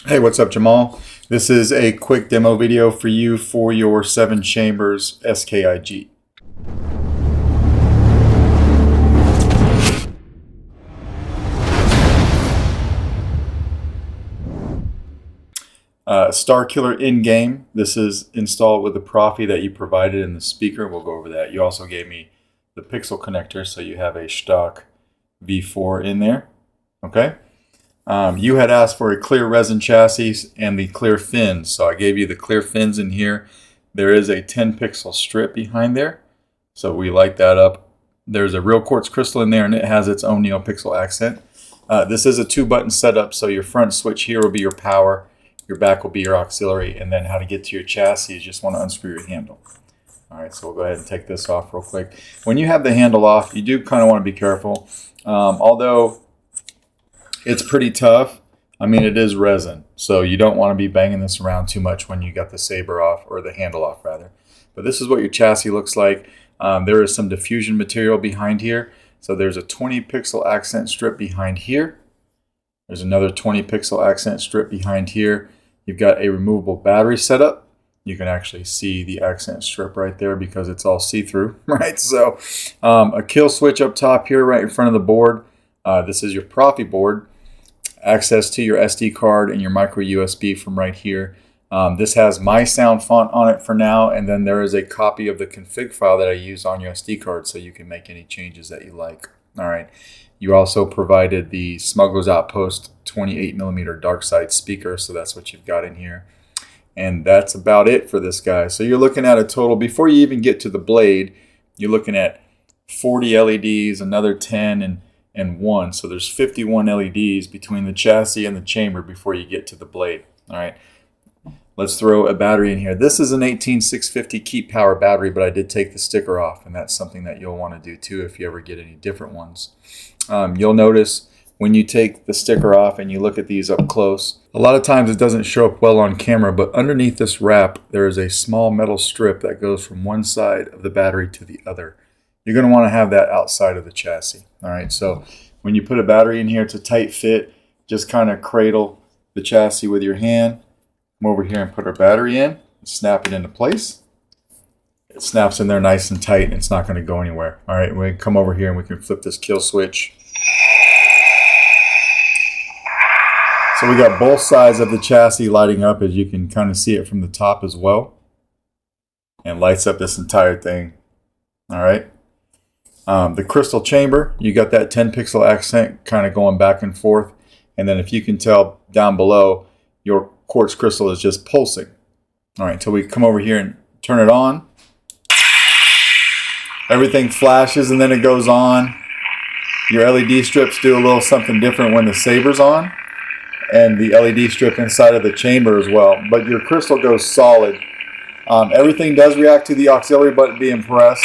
Hey, what's up, Jamal? This is a quick demo video for you for your 7 chambers SKIG. Starkiller in-game. This is installed with the Proffie that you provided in the speaker. We'll go over that. You also gave me the pixel connector, so you have a stock V4 in there. Okay. You had asked for a clear resin chassis and the clear fins, so I gave you the clear fins in here. There is a 10 pixel strip behind there, so we light that up. There's a real quartz crystal in there, and it has its own Neopixel accent. This is a 2-button setup, so your front switch here will be your power, your back will be your auxiliary, and then how to get to your chassis, you just want to unscrew your handle. Alright, so we'll go ahead and take this off real quick. When you have the handle off, you do kind of want to be careful. Although it's pretty tough, I mean, it is resin, so you don't want to be banging this around too much when you got the saber off, or the handle off rather. But this is what your chassis looks like. There is some diffusion material behind here. So there's a 20 pixel accent strip behind here. There's another 20 pixel accent strip behind here. You've got a removable battery setup. You can actually see the accent strip right there because it's all see-through, right? So a kill switch up top here right in front of the board. This is your Proffie board. Access to your SD card and your micro USB from right here. This has my sound font on it for now, and then there is a copy of the config file that I use on your SD card, so you can make any changes that you like. All right. You also provided the Smuggler's Outpost 28mm Darkside speaker, so that's what you've got in here. And that's about it for this guy. So you're looking at a total, before you even get to the blade, you're looking at 40 LEDs, another 10, and 1. So there's 51 LEDs between the chassis and the chamber before you get to the blade. All right. Let's throw a battery in here. This is an 18650 keep power battery, but I did take the sticker off, and that's something that you'll want to do too if you ever get any different ones. You'll notice when you take the sticker off and you look at these up close, a lot of times it doesn't show up well on camera, but underneath this wrap there is a small metal strip that goes from one side of the battery to the other. You're going to want to have that outside of the chassis. All right, so when you put a battery in here, it's a tight fit. Just kind of cradle the chassis with your hand. Come over here and put our battery in, snap it into place. It snaps in there nice and tight, and it's not going to go anywhere. All right, we can come over here and we can flip this kill switch. So we got both sides of the chassis lighting up, as you can kind of see it from the top as well, and lights up this entire thing. All right. The crystal chamber, you got that 10 pixel accent kind of going back and forth, and then if you can tell down below, your quartz crystal is just pulsing. All right, until we come over here and turn it on. Everything flashes and then it goes on. Your LED strips do a little something different when the saber's on, and the LED strip inside of the chamber as well. But your crystal goes solid. Everything does react to the auxiliary button being pressed.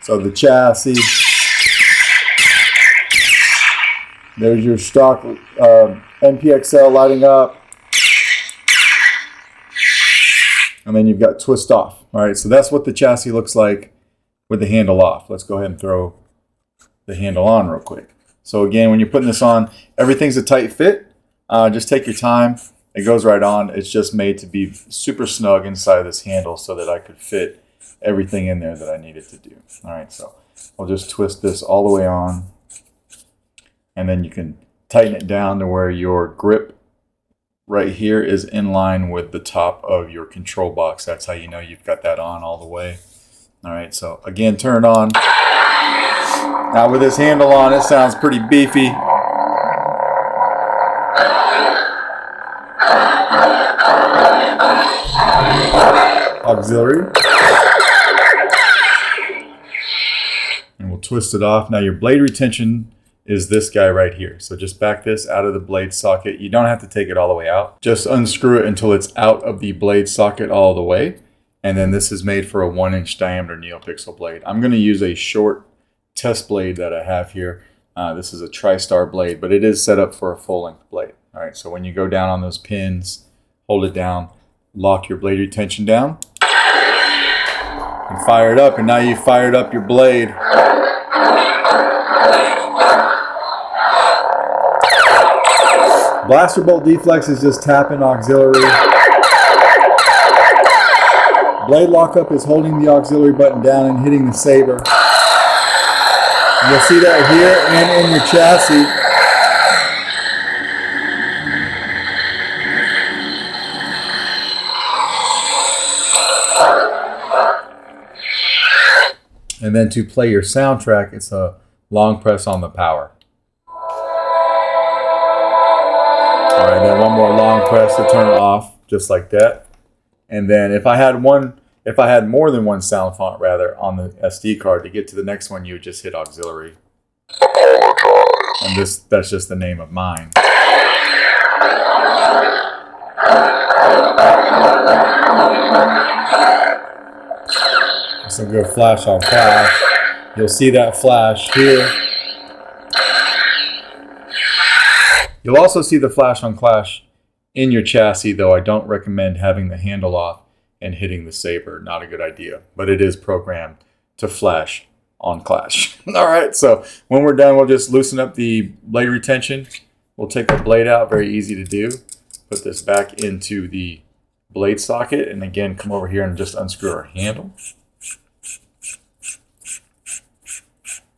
So the chassis. There's your stock NPXL lighting up. And then you've got twist off. All right, so that's what the chassis looks like with the handle off. Let's go ahead and throw the handle on real quick. So again, when you're putting this on, everything's a tight fit. Just take your time. It goes right on. It's just made to be super snug inside of this handle so that I could fit everything in there that I needed to do. All right, so I'll just twist this all the way on. And then you can tighten it down to where your grip right here is in line with the top of your control box. That's how you know you've got that on all the way. All right, so again, turn it on. Now with this handle on, it sounds pretty beefy. Auxiliary. And we'll twist it off. Now your blade retention is this guy right here. So just back this out of the blade socket. You don't have to take it all the way out. Just unscrew it until it's out of the blade socket all the way. And then this is made for a 1-inch diameter Neopixel blade. I'm going to use a short test blade that I have here. This is a TriStar blade, but it is set up for a full-length blade. All right, so when you go down on those pins, hold it down, lock your blade retention down, and fire it up. And now you fired up your blade. Blaster bolt deflex is just tapping auxiliary. Blade lockup is holding the auxiliary button down and hitting the saber. You'll see that here and in your chassis. And then to play your soundtrack, it's a long press on the power. All right, then one more long press to turn it off, just like that. And then if I had more than one sound font rather on the SD card, to get to the next one, you would just hit auxiliary. And that's just the name of mine. So go flash on flash. You'll see that flash here. You'll also see the flash on clash in your chassis, though I don't recommend having the handle off and hitting the saber. Not a good idea, but it is programmed to flash on clash. All right, so when we're done, we'll just loosen up the blade retention. We'll take the blade out, very easy to do. Put this back into the blade socket, and again, come over here and just unscrew our handle.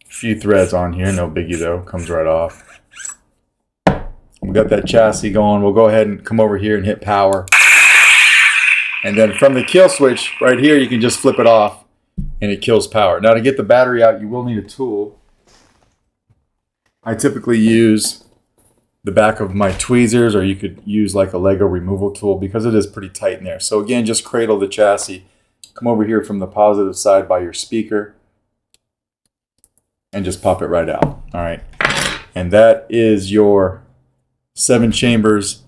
Few threads on here, no biggie though, comes right off. We got that chassis going. We'll go ahead and come over here and hit power. And then from the kill switch right here, you can just flip it off and it kills power. Now to get the battery out, you will need a tool. I typically use the back of my tweezers, or you could use like a Lego removal tool because it is pretty tight in there. So again, just cradle the chassis. Come over here from the positive side by your speaker and just pop it right out. All right. And that is your 7 chambers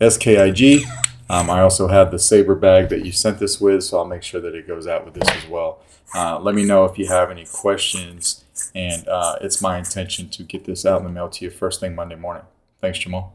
SKIG. I also have the Saber bag that you sent this with, so I'll make sure that it goes out with this as well. Let me know if you have any questions, and it's my intention to get this out in the mail to you first thing Monday morning. Thanks, Jamal.